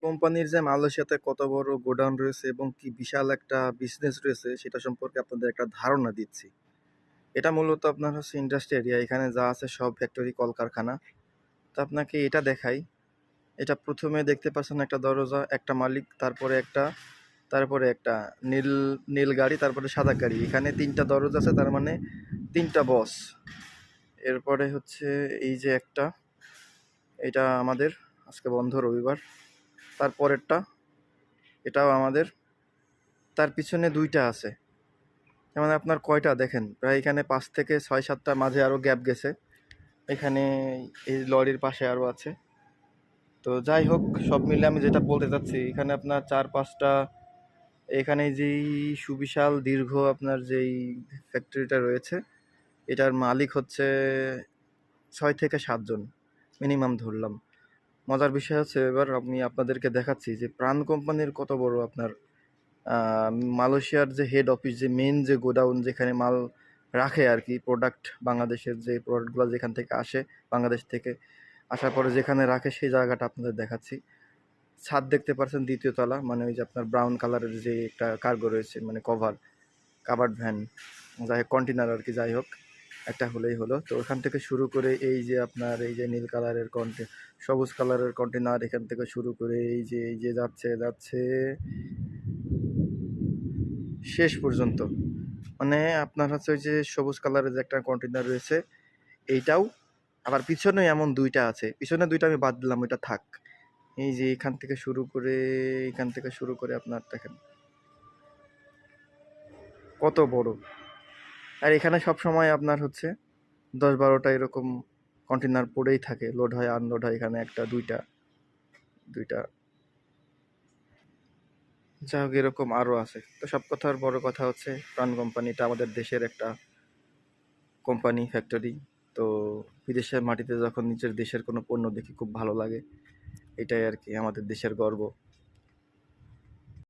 কোম্পানির যে মালয়েশিয়াতে কত বড় গোডাউন রয়েছে এবং কি বিশাল একটা বিজনেস রয়েছে সেটা সম্পর্কে আপনাদের একটা ধারণা দিচ্ছি। এটা মূলত আপনার হচ্ছে ইন্ডাস্ট্রি এরিয়া, এখানে যা আছে সব ফ্যাক্টরি কলকারখানা। তো আপনাকে এটা দেখাই। এটা প্রথমে দেখতে পাচ্ছেন একটা দরজা, একটা মালিক, তারপরে একটা নীল নীল গাড়ি, তারপরে সাদা গাড়ি। এখানে তিনটা দরজা আছে, তার মানে তিনটা বস। এরপরে হচ্ছে এই যে একটা, এটা আমাদের, আজকে বন্ধ রবিবার। তারপরেরটা, এটাও আমাদের। তার পিছনে দুইটা আছে। তার মানে আপনার কয়টা দেখেন, প্রায় এখানে 5 থেকে 6-7টা, মাঝে আরো গ্যাপ গেছে। এখানে এই লরির পাশে আরো আছে। তো যাই হোক, সব মিলে আমি যেটা বলতে চাচ্ছি, এখানে আপনার 4-5টা, এখানে যেই সুবিশাল দীর্ঘ আপনার যেই ফ্যাক্টরিটা রয়েছে, এটার মালিক হচ্ছে 6 থেকে 7 জন মিনিমাম ধরলাম। মজার বিষয় হচ্ছে, এবার আমি আপনাদেরকে দেখাচ্ছি যে প্রাণ কোম্পানির কত বড় আপনার আহ, মালয়েশিয়ার যে হেড অফিস, যে মেন যে গোডাউন, যেখানে মাল রাখে আর কি, প্রোডাক্ট, বাংলাদেশের যে প্রোডাক্টগুলো যেখান থেকে আসে, বাংলাদেশ থেকে আসার পরে যেখানে রাখে, সেই জায়গাটা আপনাদের দেখাচ্ছি। ছাদ দেখতে পাচ্ছেন, 2য় তলা, মানে ওই যে আপনার ব্রাউন কালারের যে একটা কার্গো রয়েছে, মানে কাভার্ড ভ্যান, যাই হোক কন্টেনার আর কি, যাই হোক একটা হলেই হলো। তো ওখান থেকে শুরু করে এই যে আপনার এই যে নীল কালারের সবুজ কালারের কন্টেনার, এখান থেকে শুরু করে এই যে যাচ্ছে যাচ্ছে শেষ পর্যন্ত। মানে আপনার হচ্ছে ওই যে সবুজ কালারের যে একটা কন্টেনার রয়েছে, এইটাও। আবার পিছনে এমন দুইটা আছে, পিছনে দুইটা আমি বাদ দিলাম, ওইটা থাক। এই যে এখান থেকে শুরু করে আপনার দেখেন কত বড়। আর এখানে সব সময় আপনার হচ্ছে 10-12টা এরকম কন্টেনার পড়েই থাকে, লোড হয় আনলোড হয়, এখানে একটা দুইটা, যাই হোক এরকম আরও আছে। তো সব কথার বড় কথা হচ্ছে, প্রাণ কোম্পানিটা আমাদের দেশের একটা কোম্পানি, ফ্যাক্টরি। তো বিদেশের মাটিতে যখন নিজের দেশের কোনো পণ্য দেখি খুব ভালো লাগে। এটাই আর কি আমাদের দেশের গর্ব।